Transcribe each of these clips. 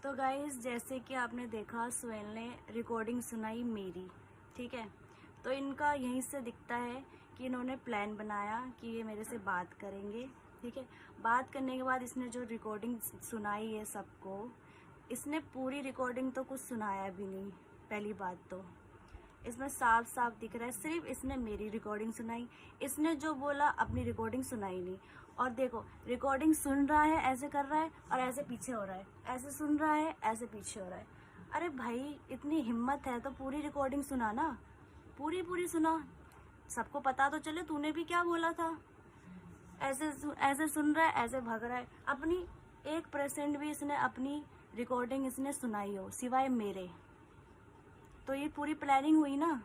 तो गाइस, जैसे कि आपने देखा सोहेल ने रिकॉर्डिंग सुनाई मेरी, ठीक है। तो इनका यहीं से दिखता है कि इन्होंने प्लान बनाया कि ये मेरे से बात करेंगे, ठीक है। बात करने के बाद इसने जो रिकॉर्डिंग सुनाई है सबको, इसने पूरी रिकॉर्डिंग तो कुछ सुनाया भी नहीं। पहली बात तो इसमें साफ साफ दिख रहा है सिर्फ इसने मेरी रिकॉर्डिंग सुनाई, इसने जो बोला अपनी रिकॉर्डिंग सुनाई नहीं। और देखो, रिकॉर्डिंग सुन रहा है, ऐसे कर रहा है और ऐसे पीछे हो रहा है, ऐसे सुन रहा है, ऐसे पीछे हो रहा है। अरे भाई, इतनी हिम्मत है तो पूरी रिकॉर्डिंग सुना ना, पूरी पूरी सुना, सबको पता तो चले तूने भी क्या बोला था। ऐसे सुन रहा है, ऐसे भाग रहा है। अपनी 1% भी इसने अपनी रिकॉर्डिंग इसने सुनाई हो सिवाय मेरे। तो ये पूरी प्लानिंग हुई ना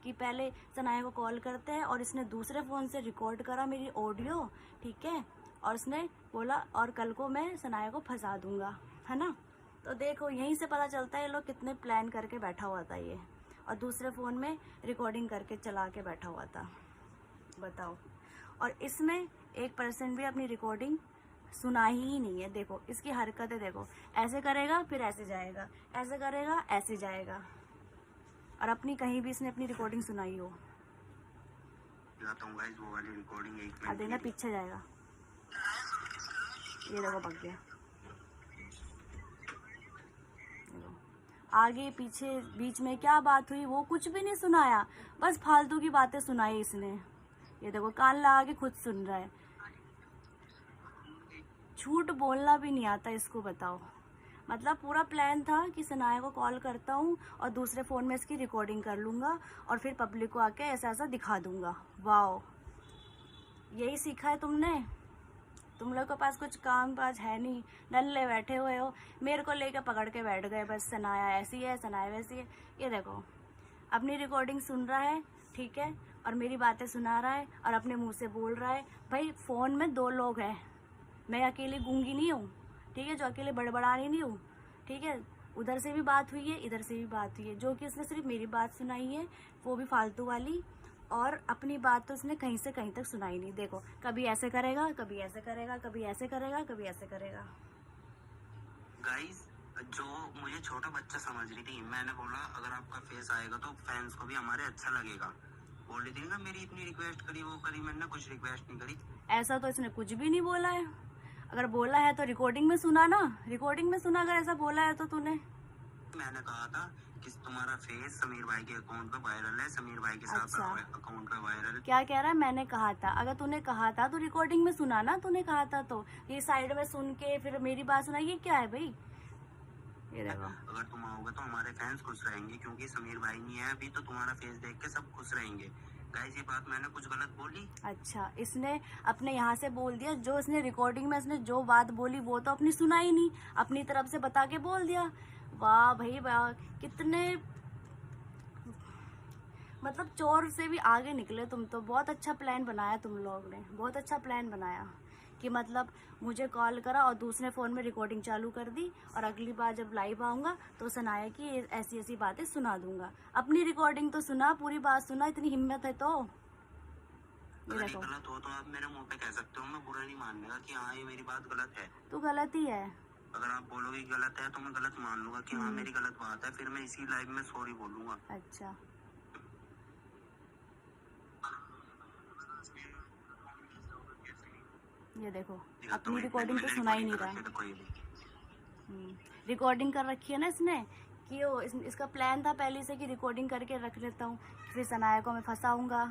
कि पहले सनाया को कॉल करते हैं और इसने दूसरे फ़ोन से रिकॉर्ड करा मेरी ऑडियो, ठीक है। और इसने बोला और कल को मैं सनाया को फंसा दूंगा, है ना। तो देखो, यहीं से पता चलता है ये लोग कितने प्लान करके बैठा हुआ था ये, और दूसरे फ़ोन में रिकॉर्डिंग करके चला के बैठा हुआ था, बताओ। और इसमें 1% भी अपनी रिकॉर्डिंग सुना ही नहीं है। देखो इसकी हरकतें देखो, ऐसे करेगा फिर ऐसे जाएगा, ऐसे करेगा ऐसे जाएगा, और अपनी कहीं भी इसने अपनी रिकॉर्डिंग सुनाई हो। वो वाली रिकॉर्डिंग अब देखना पीछे जाएगा, ये देखो पक गया। आगे पीछे बीच में क्या बात हुई वो कुछ भी नहीं सुनाया, बस फालतू की बातें सुनाई इसने। ये देखो कान लगा के खुद सुन रहा है। झूठ बोलना भी नहीं आता इसको, बताओ। मतलब पूरा प्लान था कि सनाया को कॉल करता हूँ और दूसरे फ़ोन में इसकी रिकॉर्डिंग कर लूँगा और फिर पब्लिक को आके ऐसा ऐसा दिखा दूँगा। वाओ, यही सीखा है तुमने? तुम लोग के पास कुछ काम काज है नहीं, नल्ले बैठे हुए हो, मेरे को लेकर पकड़ के बैठ गए बस, सनाया ऐसी है, सनाया वैसी है। ये देखो, अपनी रिकॉर्डिंग सुन रहा है, ठीक है, और मेरी बातें सुना रहा है और अपने मुंह से बोल रहा है। भाई फ़ोन में 2 लोग हैं, मैं अकेली गूंगी नहीं हूँ, ठीक है, जो अकेले बड़बड़ानी नहीं हूँ, ठीक है। उधर से भी बात हुई है, इधर से भी बात हुई है, जो कि उसने सिर्फ मेरी बात सुनाई है, वो भी फालतू वाली। और अपनी बात तो उसने कहीं से कहीं तक सुनाई नहीं। देखो, कभी ऐसे करेगा, कभी ऐसे करेगा, कभी ऐसे करेगा, कभी ऐसे करेगा। गाइस, जो मुझे छोटा बच्चा समझ रही थी, मैंने बोला अगर आपका फेस आएगा तो फैंस को भी हमारे अच्छा लगेगा। बोल रही थी ना मेरी इतनी रिक्वेस्ट करी वो करी, मैंने कुछ रिक्वेस्ट नहीं करी। ऐसा तो इसने कुछ भी नहीं बोला है। अगर बोला है तो रिकॉर्डिंग में सुना ना, रिकॉर्डिंग में सुना अगर ऐसा बोला है तो तूने। मैंने कहा था कि तुम्हारा फेस समीर भाई के अकाउंट पे वायरल है, समीर भाई के साथ अच्छा, अकाउंट पे वायरल। क्या कह रहा है? मैंने कहा था। अगर तूने कहा था तो रिकॉर्डिंग में सुना ना, तूने कहा था तो। ये साइड में सुन के फिर मेरी बात सुना, ये क्या है भाई? ये देखो, अगर तुम आओगे तो हमारे फैंस खुश रहेंगे, क्योंकि समीर भाई नहीं है अभी, तो तुम्हारा फेस देख के सब खुश रहेंगे। गाइस, ये बात मैंने कुछ गलत बोली? अच्छा, इसने अपने यहाँ से बोल दिया, जो इसने रिकॉर्डिंग में इसने जो बात बोली वो तो अपनी सुना ही नहीं, अपनी तरफ से बता के बोल दिया। वाह भाई वाह, कितने मतलब चोर से भी आगे निकले तुम तो। बहुत अच्छा प्लान बनाया तुम लोग ने, बहुत अच्छा प्लान बनाया कि मतलब मुझे कॉल करा और दूसरे फ़ोन में रिकॉर्डिंग चालू कर दी, और अगली बार जब लाइव आऊँगा तो सनाया कि ऐसी ऐसी बातें सुना दूंगा। अपनी रिकॉर्डिंग तो सुना, पूरी बात सुना, इतनी हिम्मत है तो। ये देखो, गलत हो तो आप मेरे मुंह पे कह सकते हो, मैं बुरा नहीं मानने का कि हाँ ये मेरी बात गलत है। तू गलत ही है। अगर आप बोलोगे गलत है तो मैं गलत मान लूंगा कि हाँ मेरी गलत बात है, फिर मैं इसी लाइव में सॉरी बोलूंगा। अच्छा, ये देखो, अपनी रिकॉर्डिंग तो सुना ही नहीं रहा। रिकॉर्डिंग कर रखी है ना इसने कि इसका प्लान था पहले से कि रिकॉर्डिंग करके रख लेता हूँ, फिर सनाया को मैं फंसाऊंगा।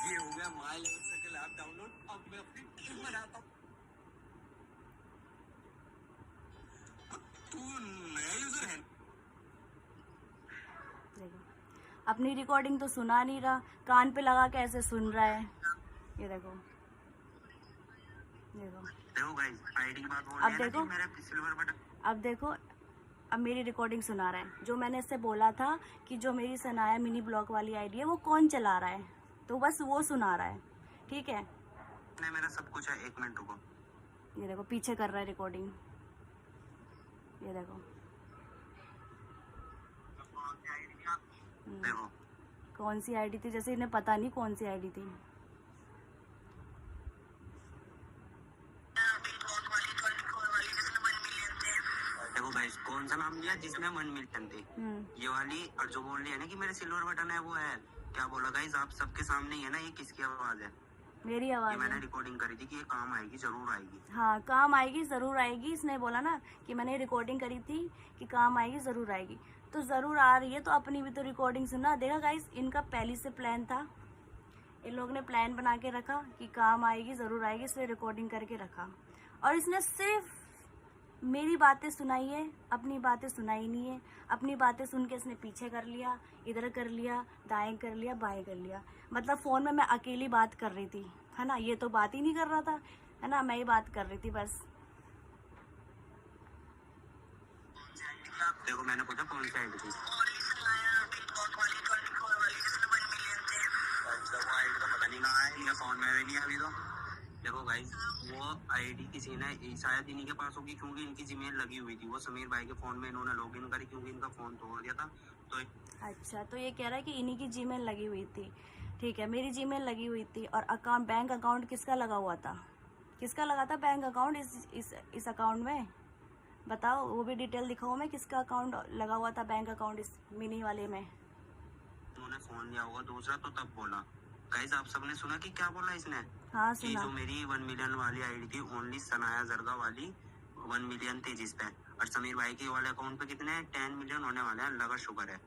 ये हो गया my level circle app download, अब मैं अपनी टीम बनाता हूँ। तू नया यूजर है। देखो, अपनी रिकॉर्डिंग तो सुना नहीं रहा, कान पे लगा के ऐसे सुन रहा है। ये देखो, देखो, देखो गाइस, आईडी की बात बोल अब रही है ना देखो, कि मेरे सिल्वर बटन। अब देखो, अब मेरी रिकॉर्डिंग सुना रहा है। जो मैंने इससे बोला था कि जो मेरी सनाया मिनी ब्लॉग वाली आईडी है वो कौन चला रहा है, तो बस वो सुना रहा है, ठीक है। नहीं, मेरा सब कुछ है, 1 मिनट रुको। ये देखो, पीछे कर रहा है रिकॉर्डिंग। ये देखो, देखो, कौन सी आईडी थी, जैसे इन्हें पता नहीं कौन सी आईडी थी। देखो गाइस, कौन सा नाम लिया जिसमें 1 मिलियन थे, ये वाली। और जो बोल रही है ना कि मेरे सिल्वर बटन है, वो है क्या बोला गाइस, आप सबके सामने ही है ना, ये किसकी आवाज है? मेरी ये आवाज मैंने है। रिकॉर्डिंग करी थी कि ये काम आएगी, जरूर आएगी। हाँ, काम आएगी ज़रूर आएगी, इसने बोला ना कि मैंने रिकॉर्डिंग करी थी कि काम आएगी ज़रूर आएगी, तो ज़रूर आ रही है। तो अपनी भी तो रिकॉर्डिंग सुना। देखा गाइस, इनका पहले से प्लान था, इन लोगों ने प्लान बना के रखा कि काम आएगी ज़रूर आएगी, इसलिए रिकॉर्डिंग करके रखा। और इसने सिर्फ मेरी बातें सुनाई है, अपनी बातें सुनाई नहीं है। अपनी बातें सुन के इसने पीछे कर लिया, इधर कर लिया, दाएं कर लिया, बाएं कर लिया। मतलब फ़ोन में मैं अकेली बात कर रही थी, है ना, ये तो बात ही नहीं कर रहा था, है ना, मैं ही बात कर रही थी बस। देखो मैंने पूछा कौन सी आईडी थी, अच्छा वो आईडी तो पता नहीं कहाँ है, इनके फोन में भी नहीं है अभी तो। देखो गाइस, वो आईडी किसी ने शायद इन्हीं के पास होगी, क्योंकि इनकी जीमेल लगी हुई थी। वो समीर भाई के फोन में इन्होंने लॉगिन करी, क्योंकि इनका फोन तोड़ दिया था। तो अच्छा, तो ये कह रहा है कि इन्हीं की जीमेल लगी हुई थी। ठीक है, मेरी जीमेल लगी हुई थी। और अकाउंट, बैंक अकाउंट किसका लगा हुआ था? किसका लगा था बैंक अकाउंट इस अकाउंट में? बताओ, वो भी डिटेल दिखाओ मैं, किसका अकाउंट लगा हुआ था बैंक अकाउंट इस मिनी वाले में। उन्होंने फोन लिया होगा दूसरा, तो तब बोला। गाइस, आप सबने सुना कि क्या बोला इसने? हाँ, कि सुना। जो मेरी 1 मिलियन वाली आईडी थी, ओनली सनाया जरगा वाली 1 मिलियन थी जिस पे, और समीर भाई के वाले अकाउंट पे कितने हैं? 10 मिलियन होने वाले हैं, अल्लाह का शुक्र है।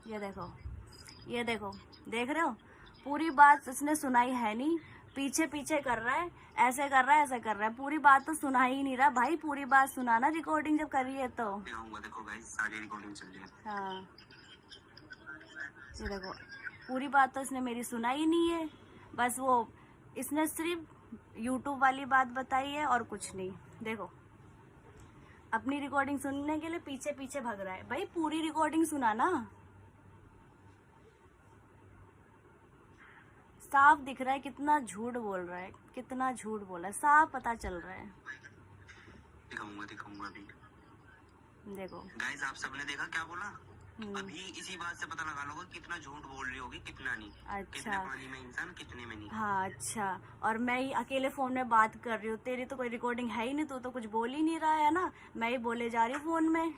ये देखो, ये देखो, देख रहे हो, पूरी बात इसने सुनाई है नहीं, पीछे पीछे कर रहा है, ऐसे कर रहा है, ऐसे कर रहा है, पूरी बात तो सुना ही नहीं रहा। भाई पूरी बात सुनाना, रिकॉर्डिंग जब करी है तो। देखो गाइस, सारी रिकॉर्डिंग चल रही है। हाँ, ये देखो, पूरी बात तो इसने मेरी सुनाई नहीं है, बस वो इसने सिर्फ यूट्यूब वाली बात बताई है और कुछ नहीं। देखो, अपनी रिकॉर्डिंग सुनने के लिए पीछे पीछे भाग रहा है। भाई पूरी रिकॉर्डिंग सुना ना, साफ दिख रहा है कितना झूठ बोल रहा है, कितना झूठ बोला है, साफ पता चल रहा है। दिखाऊंगा अभी। देखो गाइस, आप सबने देखा क्या बोला? अभी इसी बात से पता लगा लोगे कितना झूठ बोल रही होगी, कितना नहीं। अच्छा। कितने पानी में इंसान, कितने में नहीं। हाँ, अच्छा, और मैं ही अकेले फोन में बात कर रही हूँ, तेरी तो कोई रिकॉर्डिंग है ही नहीं, तू तो कुछ बोल ही नहीं रहा है ना, मैं ही बोले जा रही हूँ फोन में।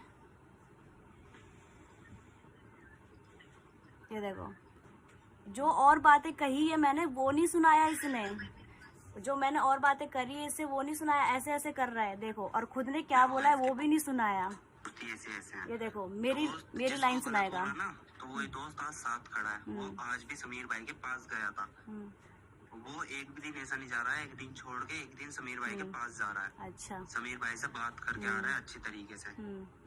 ये देखो, जो और बातें कही है मैंने वो नहीं सुनाया इसने, जो मैंने और बातें करी है इससे वो नहीं सुनाया, ऐसे ऐसे कर रहा है। देखो, और खुद ने क्या बोला है वो भी नहीं सुनाया। ये देखो, मेरी लाइन सुनाएगा ना, तो वो दोस्त आज साथ खड़ा है, वो आज भी समीर भाई के पास गया था। वो एक भी दिन ऐसा नहीं जा रहा है, एक दिन छोड़ के एक दिन समीर भाई के पास जा रहा है। अच्छा, समीर भाई से बात करके आ रहा है अच्छी तरीके से,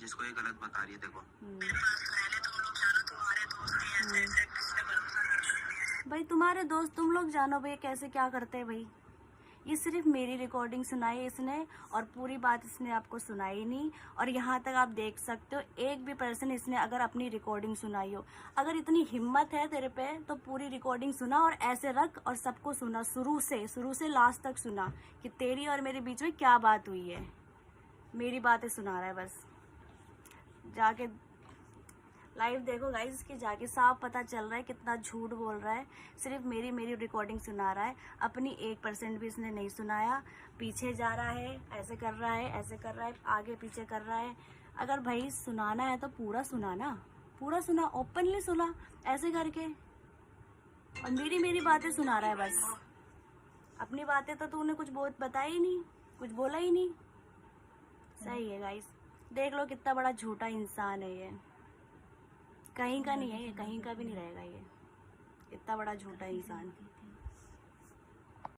जिसको ये गलत बता रही है। देखो भाई तुम्हारे दोस्त तुम लोग जानो भाई कैसे क्या करते हैं भाई। ये सिर्फ मेरी रिकॉर्डिंग सुनाई इसने, और पूरी बात इसने आपको सुनाई नहीं। और यहाँ तक आप देख सकते हो, एक भी पर्सन इसने अगर अपनी रिकॉर्डिंग सुनाई हो, अगर इतनी हिम्मत है तेरे पे तो पूरी रिकॉर्डिंग सुना और ऐसे रख और सबको सुना, शुरू से लास्ट तक सुना कि तेरी और मेरे बीच में क्या बात हुई है। मेरी बातें सुना रहा है बस, जाके लाइव देखो गाइस, इसकी जाके साफ पता चल रहा है कितना झूठ बोल रहा है। सिर्फ मेरी रिकॉर्डिंग सुना रहा है, अपनी 1% भी इसने नहीं सुनाया। पीछे जा रहा है, ऐसे कर रहा है, ऐसे कर रहा है, आगे पीछे कर रहा है। अगर भाई सुनाना है तो पूरा सुनाना, पूरा सुना, ओपनली सुना, ऐसे करके। और मेरी बातें सुना रहा है बस, अपनी बातें तो तूने कुछ बताई ही नहीं, कुछ बोला ही नहीं। सही है गाइस, देख लो कितना बड़ा झूठा इंसान है ये, कहीं का नहीं है ये, कहीं का भी नहीं रहेगा ये, इतना बड़ा झूठा इंसान।